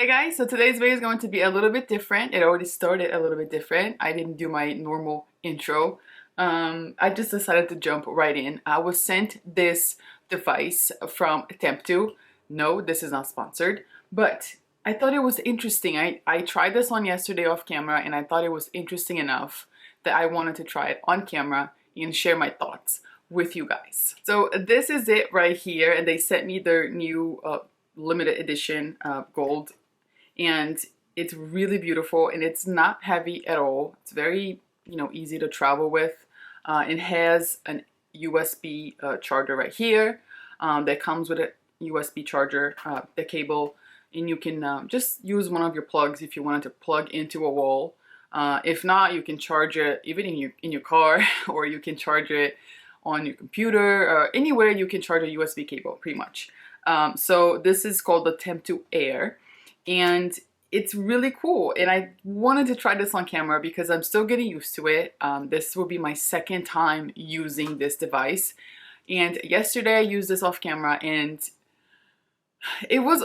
Hey guys, so today's video is going to be a little bit different. It already started a little bit different. I didn't do my normal intro. I just decided to jump right in. I was sent this device from TEMPTU. No, this is not sponsored, but I thought it was interesting. I tried this on yesterday off camera and I thought it was interesting enough that I wanted to try it on camera and share my thoughts with you guys. So this is it right here, and they sent me their new limited edition gold, and it's really beautiful and it's not heavy at all. It's very, easy to travel with. It has an USB charger right here that comes with a USB charger, the cable, and you can just use one of your plugs if you wanted to plug into a wall. If not, you can charge it even in your car or you can charge it on your computer or anywhere you can charge a USB cable, pretty much. So this is called the TEMPTU Air, and it's really cool. And I wanted to try this on camera because I'm still getting used to it. This will be my second time using this device. And yesterday I used this off camera and it was,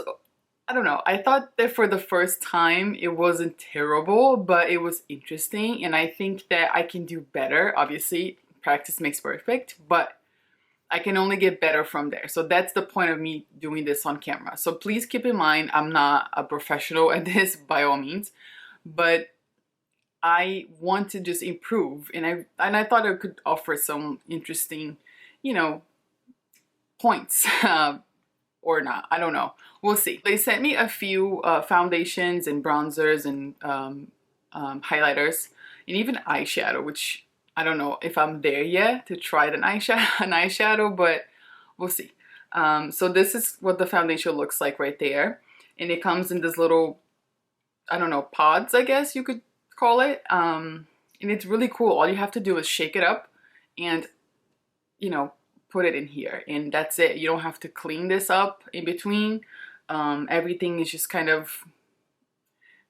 I don't know, I thought that for the first time it wasn't terrible, but it was interesting. And I think that I can do better. Obviously, practice makes perfect, but I can only get better from there. So that's the point of me doing this on camera. So please keep in mind, I'm not a professional at this by all means, but I want to just improve. And I thought I could offer some interesting, points or not. I don't know. We'll see. They sent me a few foundations and bronzers and highlighters and even eyeshadow, which I don't know if I'm there yet to try an eyeshadow, but we'll see. So this is what the foundation looks like right there. And it comes in this little, I don't know, pods, I guess you could call it. And it's really cool. All you have to do is shake it up and, put it in here. And that's it. You don't have to clean this up in between. Everything is just kind of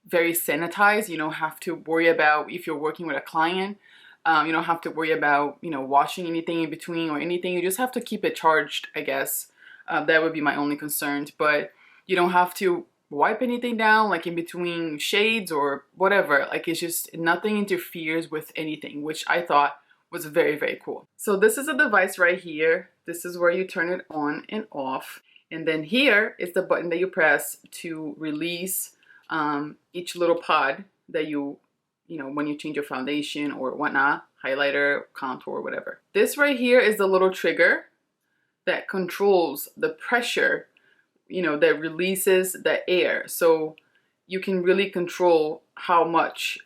very sanitized. You don't have to worry about if you're working with a client. You don't have to worry about, washing anything in between or anything. You just have to keep it charged, I guess. That would be my only concern. But you don't have to wipe anything down, like in between shades or whatever. Like, it's just nothing interferes with anything, which I thought was very, very cool. So this is a device right here. This is where you turn it on and off. And then here is the button that you press to release each little pod that when you change your foundation or whatnot, highlighter, contour, whatever. This right here is the little trigger that controls the pressure, that releases the air. So you can really control how much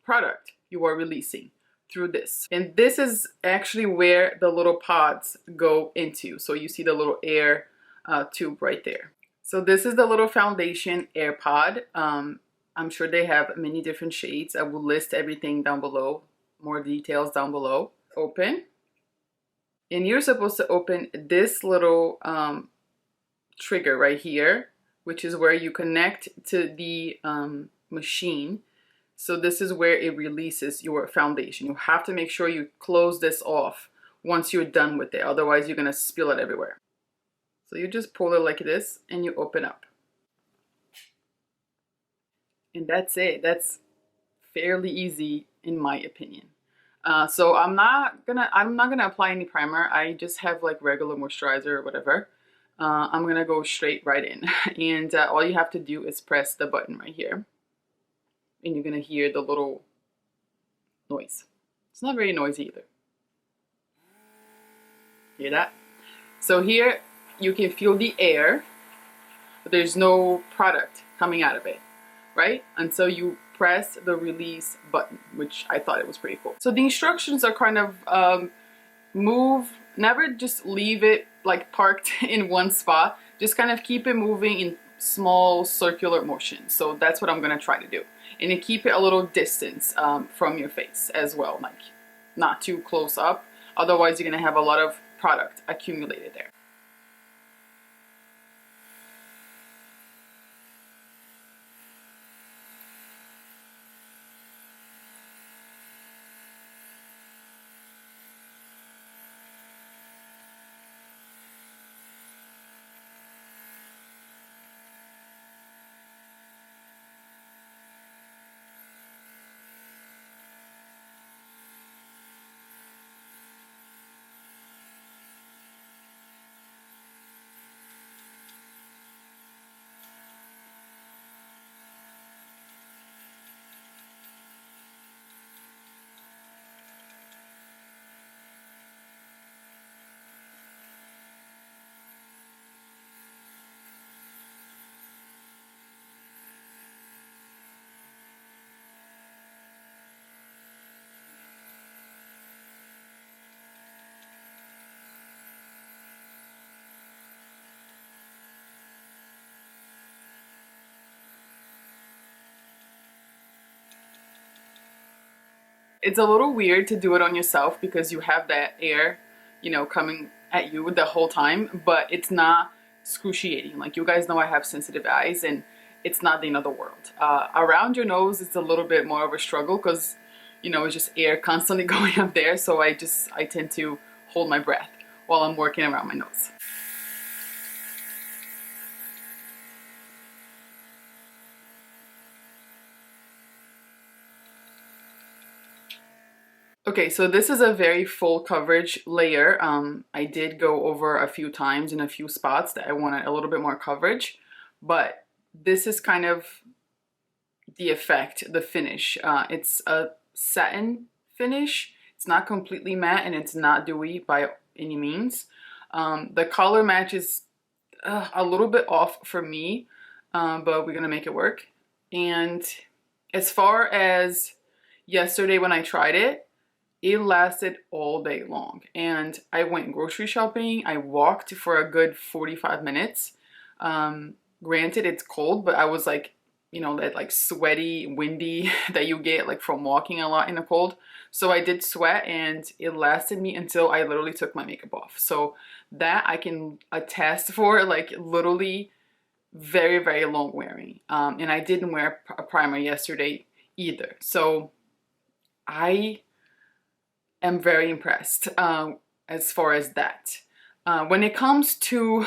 product you are releasing through this. And this is actually where the little pods go into. So you see the little air tube right there. So this is the little foundation AirPod. I'm sure they have many different shades. I will list everything down below, more details down below. Open. And you're supposed to open this little trigger right here, which is where you connect to the machine. So this is where it releases your foundation. You have to make sure you close this off once you're done with it. Otherwise, you're going to spill it everywhere. So you just pull it like this and you open up. And that's it. That's fairly easy in my opinion. So I'm not gonna apply any primer. I just have like regular moisturizer or whatever. I'm gonna go straight right in. And all you have to do is press the button right here. And you're gonna hear the little noise. It's not very noisy either. Hear that? So here you can feel the air, but there's no product coming out of it, right? Until you press the release button, which I thought it was pretty cool. So the instructions are kind of never just leave it like parked in one spot. Just kind of keep it moving in small circular motion. So that's what I'm gonna try to do. And then keep it a little distance from your face as well, like not too close up. Otherwise, you're gonna have a lot of product accumulated there. it's a little weird to do it on yourself because you have that air, you know, coming at you the whole time, but it's not excruciating. Like, you guys know I have sensitive eyes, and it's not the end of the world. Around your nose, it's a little bit more of a struggle because, you know, it's just air constantly going up there. So I tend to hold my breath while I'm working around my nose. Okay, so this is a very full coverage layer. I did go over a few times in a few spots that I wanted a little bit more coverage, but this is kind of the effect, the finish. It's a satin finish. It's not completely matte and it's not dewy by any means. The color match is a little bit off for me, but we're gonna make it work. And as far as yesterday when I tried it, it lasted all day long. And I went grocery shopping. I walked for a good 45 minutes. Granted, it's cold, but I was like, you know, that like sweaty, windy that you get like from walking a lot in the cold. So I did sweat and it lasted me until I literally took my makeup off. So that I can attest for, like literally very, very long wearing. And I didn't wear a primer yesterday either. So I am very impressed as far as that. When it comes to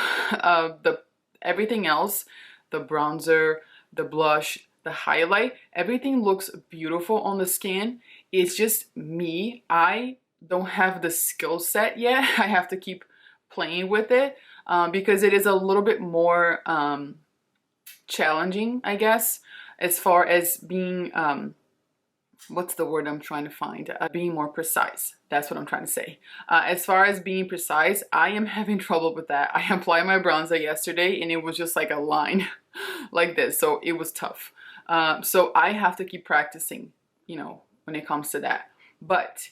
everything else, the bronzer, the blush, the highlight, everything looks beautiful on the skin. It's just me. I don't have the skill set yet. I have to keep playing with it because it is a little bit more challenging, I guess, as far as being what's the word I'm trying to find? Being more precise. That's what I'm trying to say. As far as being precise, I am having trouble with that. I applied my bronzer yesterday and it was just like a line like this. So it was tough. So I have to keep practicing, you know, when it comes to that. But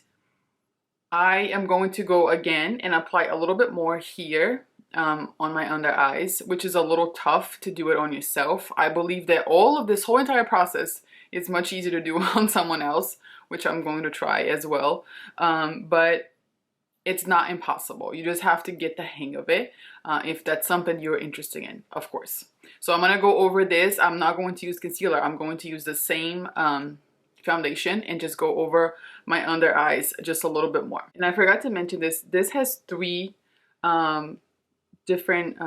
I am going to go again and apply a little bit more here on my under eyes, which is a little tough to do it on yourself. I believe that all of this whole entire process is much easier to do on someone else, which I'm going to try as well. But it's not impossible. You just have to get the hang of it if that's something you're interested in, of course. So I'm gonna go over this. I'm not going to use concealer. I'm going to use the same foundation and just go over my under eyes just a little bit more. And I forgot to mention this. This has 3 different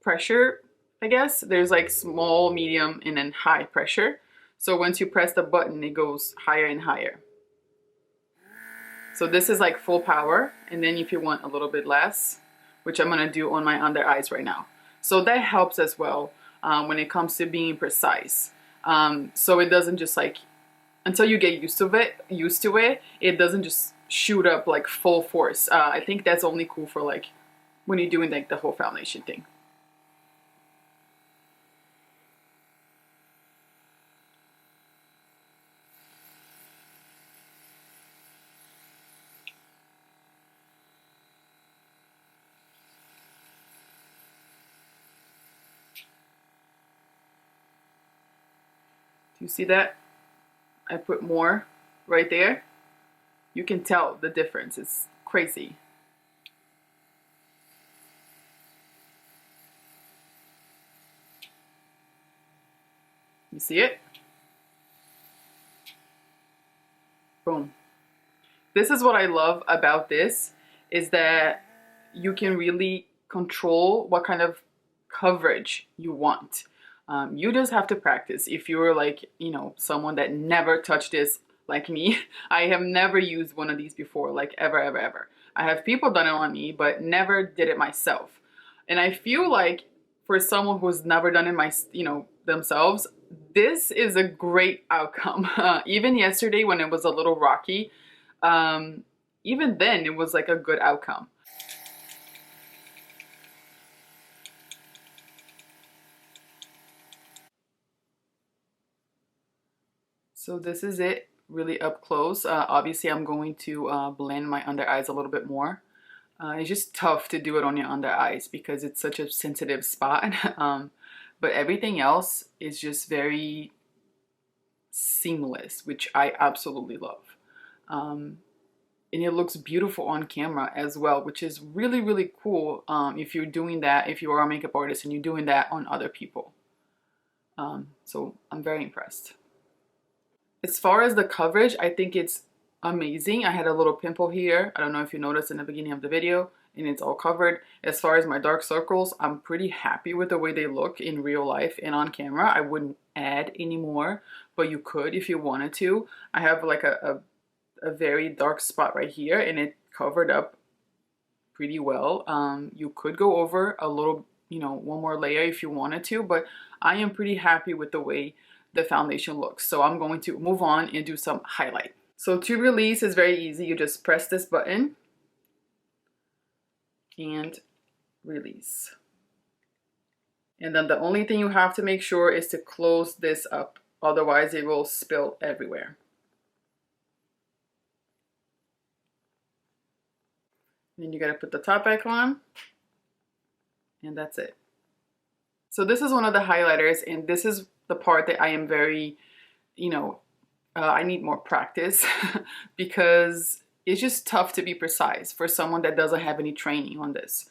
pressure, I guess. There's like small, medium, and then high pressure. So once you press the button, it goes higher and higher. So this is like full power. And then if you want a little bit less, which I'm gonna do on my under eyes right now. So that helps as well when it comes to being precise. So it doesn't just like, until you get used to it, it doesn't just shoot up like full force. I think that's only cool for like when you're doing like the whole foundation thing. You see that? I put more right there. You can tell the difference. It's crazy. You see it? Boom. This is what I love about this, is that you can really control what kind of coverage you want. You just have to practice. If you're like, you know, someone that never touched this like me, I have never used one of these before, like ever, ever, ever. I have people done it on me, but never did it myself. And I feel like for someone who's never done it themselves, this is a great outcome. Even yesterday when it was a little rocky, even then it was like a good outcome. So this is it, really up close. Obviously I'm going to blend my under eyes a little bit more. It's just tough to do it on your under eyes because it's such a sensitive spot. But everything else is just very seamless, which I absolutely love. And it looks beautiful on camera as well, which is really, really cool if you're doing that, if you are a makeup artist and you're doing that on other people. So I'm very impressed. As far as the coverage, I think it's amazing. I had a little pimple here. I don't know if you noticed in the beginning of the video, and it's all covered. As far as my dark circles, I'm pretty happy with the way they look in real life and on camera. I wouldn't add any more, but you could if you wanted to. I have like a very dark spot right here, and it covered up pretty well. You could go over a little, you know, one more layer if you wanted to, but I am pretty happy with the way the foundation looks. So I'm going to move on and do some highlight. So to release is very easy. You just press this button and release. And then the only thing you have to make sure is to close this up. Otherwise it will spill everywhere. Then you gotta put the top back on, and that's it. So this is one of the highlighters, and this is the part that I am very, you know, I need more practice because it's just tough to be precise for someone that doesn't have any training on this.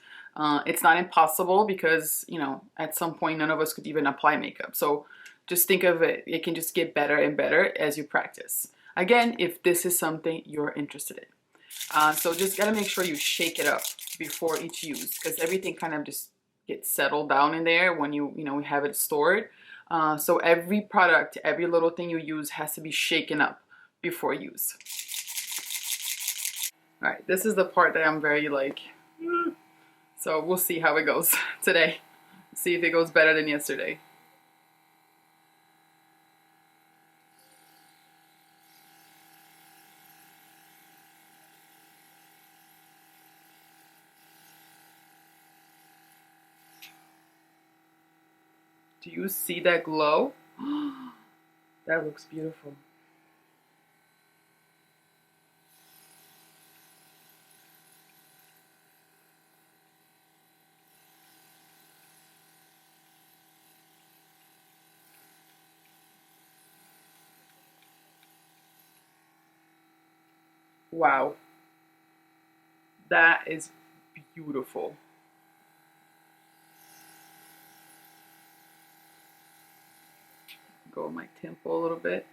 It's not impossible because, you know, at some point none of us could even apply makeup. So just think of it, it can just get better and better as you practice. Again, if this is something you're interested in. So just gotta make sure you shake it up before each use, because everything kind of just gets settled down in there when you have it stored. So every product, every little thing you use has to be shaken up before use. All right, this is the part that I'm very like, so we'll see how it goes today. See if it goes better than yesterday. Do you see that glow? That looks beautiful. Wow. That is beautiful. Go on my temple a little bit.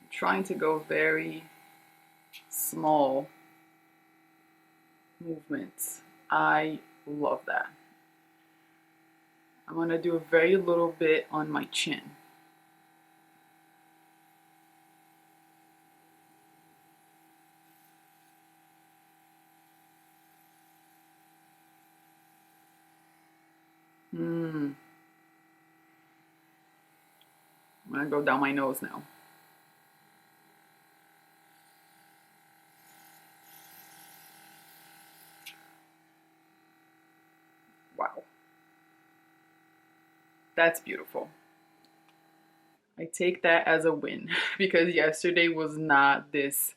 I'm trying to go very small movements. I love that. I'm gonna do a very little bit on my chin. I'm gonna go down my nose now. Wow. That's beautiful. I take that as a win because yesterday was not this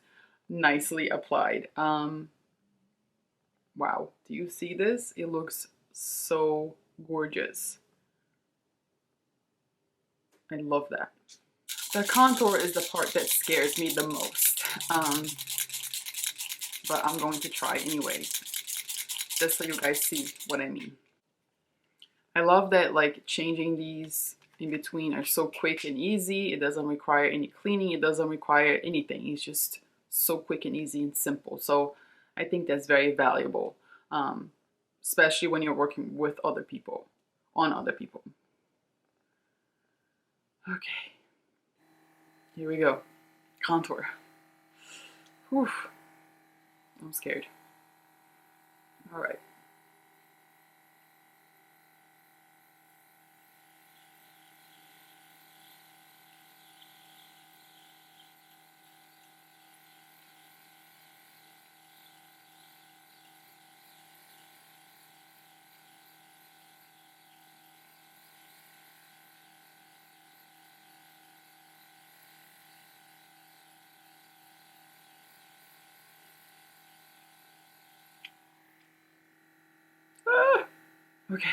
nicely applied. Wow, do you see this? It looks so gorgeous. I love that. The contour is the part that scares me the most, but I'm going to try anyway, just so you guys see what I mean. I love that like changing these in between are so quick and easy. It doesn't require any cleaning. It doesn't require anything. It's just so quick and easy and simple. So I think that's very valuable, especially when you're working with other people, on other people. Okay, here we go. Contour. Whew. I'm scared. All right. Ah, okay,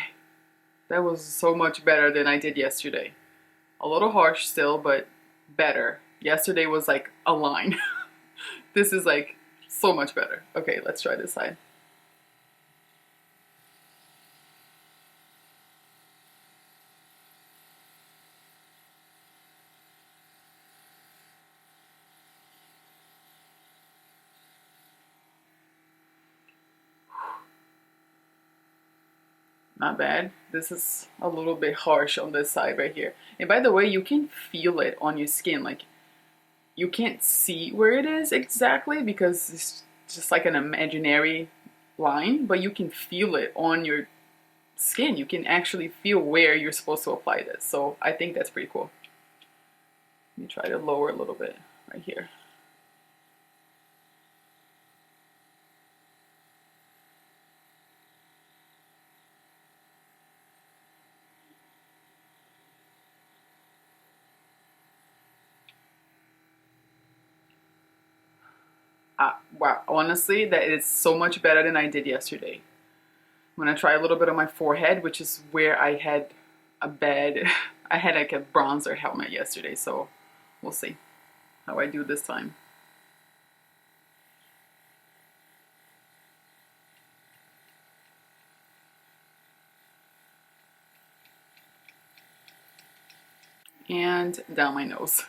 that was so much better than I did yesterday. A little harsh still, but better. Yesterday was like a line. This is like so much better. Okay, let's try this side. Not bad. This is a little bit harsh on this side right here. And by the way, you can feel it on your skin. Like, you can't see where it is exactly because it's just like an imaginary line, but you can feel it on your skin. You can actually feel where you're supposed to apply this. So I think that's pretty cool. Let me try to lower a little bit right here. Wow, honestly, that is so much better than I did yesterday. I'm gonna try a little bit on my forehead, which is where I had a bad, I had like a bronzer helmet yesterday, so we'll see how I do this time. And down my nose.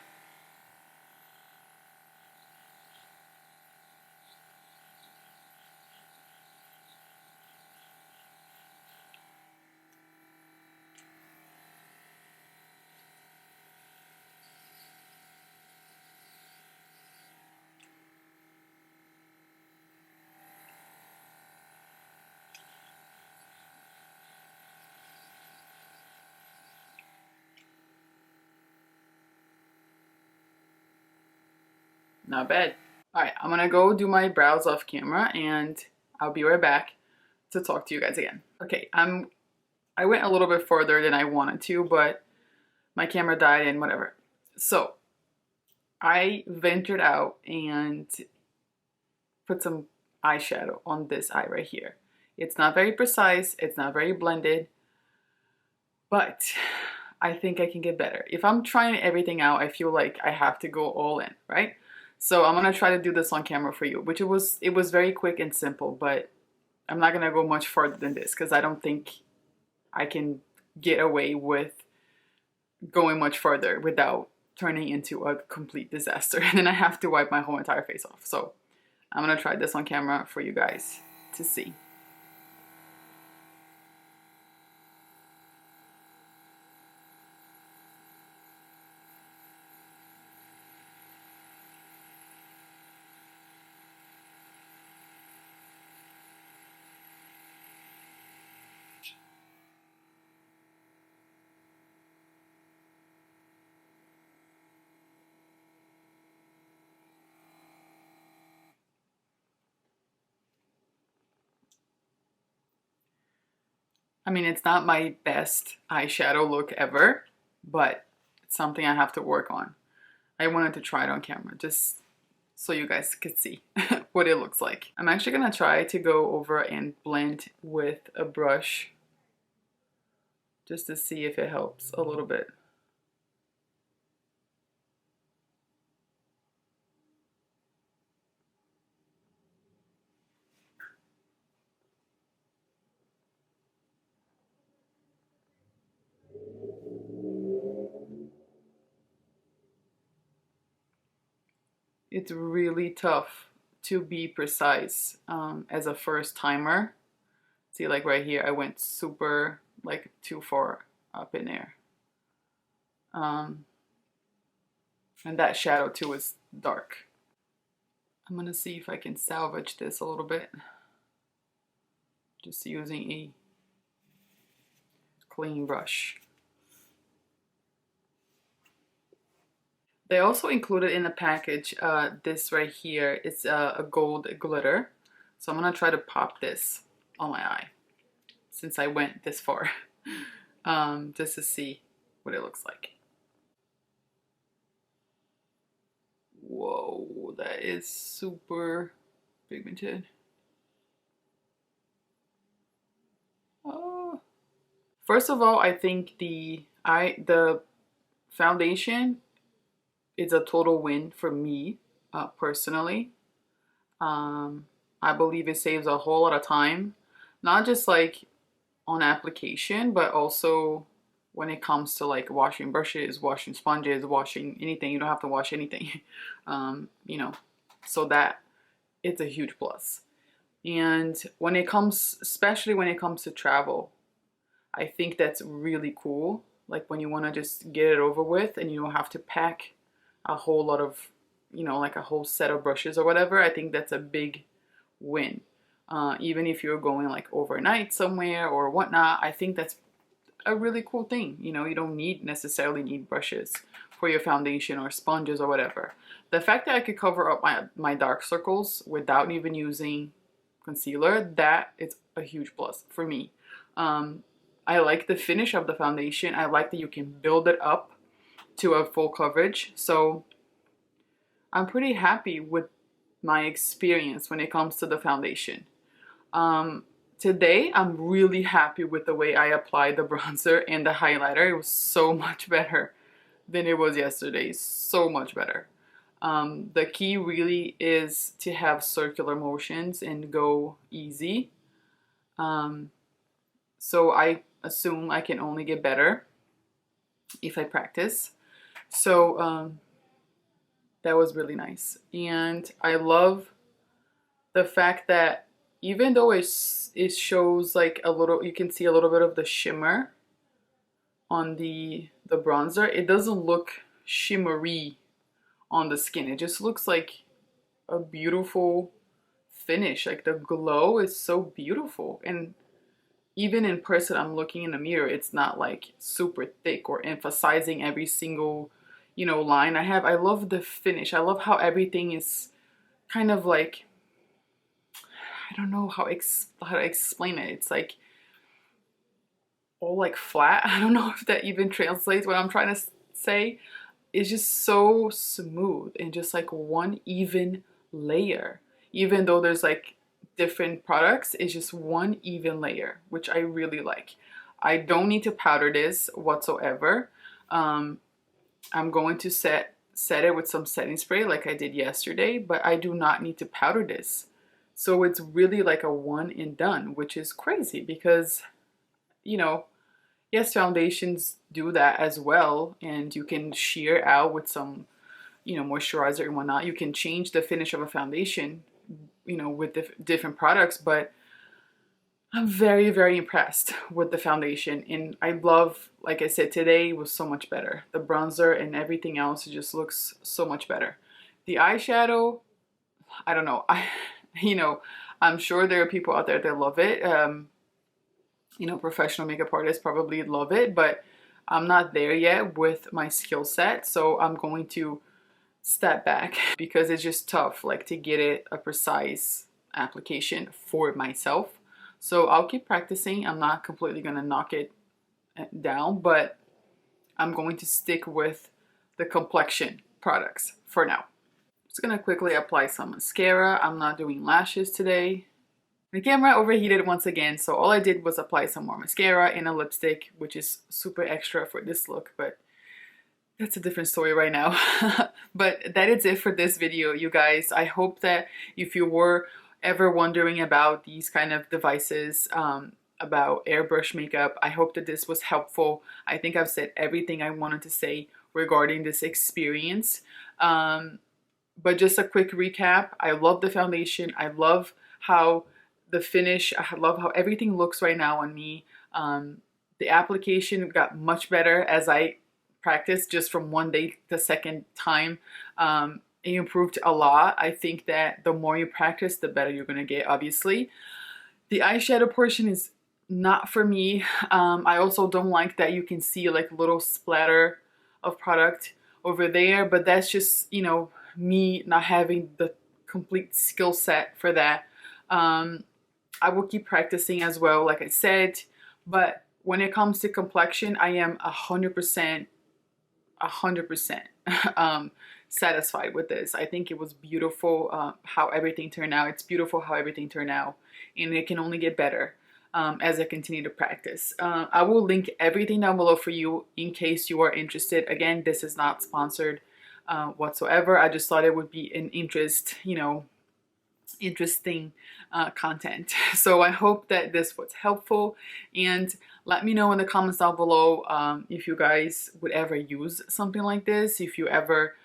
Not bad. All right, I'm gonna go do my brows off camera and I'll be right back to talk to you guys again. Okay, I went a little bit further than I wanted to, but my camera died and whatever. So I ventured out and put some eyeshadow on this eye right here. It's not very precise, it's not very blended, but I think I can get better. If I'm trying everything out, I feel like I have to go all in, right? So I'm gonna try to do this on camera for you, which it was very quick and simple, but I'm not gonna go much further than this because I don't think I can get away with going much further without turning into a complete disaster. And then I have to wipe my whole entire face off. So I'm gonna try this on camera for you guys to see. I mean, it's not my best eyeshadow look ever, but it's something I have to work on. I wanted to try it on camera just so you guys could see what it looks like. I'm actually gonna try to go over and blend with a brush just to see if it helps a little bit. It's really tough to be precise as a first timer. See, like right here, I went super, like too far up in there. And that shadow too is dark. I'm gonna see if I can salvage this a little bit. Just using a clean brush. They also included in the package this right here. It's a gold glitter. So I'm gonna try to pop this on my eye since I went this far just to see what it looks like. Whoa, that is super pigmented. Oh. First of all, I think the foundation is a total win for me, personally. I believe it saves a whole lot of time, not just like on application, but also when it comes to like washing brushes, washing sponges, washing anything. You don't have to wash anything, you know, so that it's a huge plus. And when it comes, especially when it comes to travel, I think that's really cool. Like when you want to just get it over with and you don't have to pack a whole lot of, you know, like a whole set of brushes or whatever. I think that's a big win. Even if you're going like overnight somewhere or whatnot, I think that's a really cool thing. You know, you don't necessarily need brushes for your foundation or sponges or whatever. The fact that I could cover up my dark circles without even using concealer, that is a huge plus for me. I like the finish of the foundation. I like that you can build it up to a full coverage. So I'm pretty happy with my experience when it comes to the foundation. Today, I'm really happy with the way I applied the bronzer and the highlighter. It was so much better than it was yesterday. So much better. The key really is to have circular motions and go easy. So I assume I can only get better if I practice. So that was really nice. And I love the fact that even though it shows like a little, you can see a little bit of the shimmer on the bronzer, it doesn't look shimmery on the skin. It just looks like a beautiful finish. Like the glow is so beautiful. And even in person, I'm looking in the mirror, it's not like super thick or emphasizing every single, you know, line I have. I love the finish. I love how everything is kind of like, I don't know how to explain it. It's like all like flat. I don't know if that even translates what I'm trying to say. It's just so smooth and just like one even layer. Even though there's like different products, it's just one even layer, which I really like. I don't need to powder this whatsoever. I'm going to set it with some setting spray like I did yesterday, but I do not need to powder this. So it's really like a one and done, which is crazy because, you know, yes, foundations do that as well, and you can sheer out with some, you know, moisturizer and whatnot. You can change the finish of a foundation, you know, with the different products, but I'm very, very impressed with the foundation. And I love, like I said, today was so much better. The bronzer and everything else just looks so much better. The eyeshadow, I don't know. You know, I'm sure there are people out there that love it. You know, professional makeup artists probably love it, but I'm not there yet with my skill set. So I'm going to step back because it's just tough, like to get it a precise application for myself. So I'll keep practicing. I'm not completely going to knock it down, but I'm going to stick with the complexion products for now. Just going to quickly apply some mascara. I'm not doing lashes today. The camera overheated once again, so all I did was apply some more mascara and a lipstick, which is super extra for this look, but that's a different story right now. But that is it for this video, you guys. I hope that if you were ever wondering about these kind of devices, about airbrush makeup, I hope that this was helpful. I think I've said everything I wanted to say regarding this experience. But just a quick recap, I love the foundation. I love how the finish, I love how everything looks right now on me. The application got much better as I practiced just from one day to the second time. It improved a lot. I think that the more you practice, the better you're going to get, obviously. The eyeshadow portion is not for me. I also don't like that you can see like little splatter of product over there, but that's just, you know, me not having the complete skill set for that. I will keep practicing as well, like I said, but when it comes to complexion, I am 100% satisfied with this. I think it was beautiful how everything turned out. It's beautiful how everything turned out, and it can only get better. as I continue to practice. I will link everything down below for you in case you are interested. Again, this is not sponsored whatsoever. I just thought it would be an interesting content. So I hope that this was helpful, and let me know in the comments down below if you guys would ever use something like this, if you ever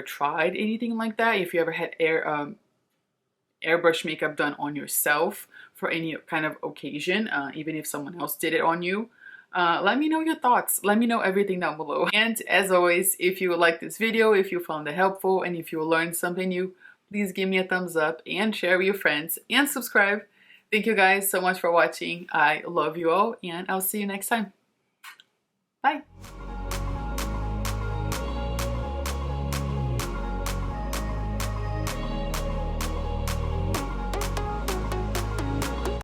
tried anything like that, if you ever had airbrush makeup done on yourself for any kind of occasion, even if someone else did it on you. Let me know your thoughts. Let me know everything down below. And as always, if you like this video, if you found it helpful, and if you learned something new, please give me a thumbs up and share with your friends and subscribe. Thank you guys so much for watching. I love you all, and I'll see you next time. Bye.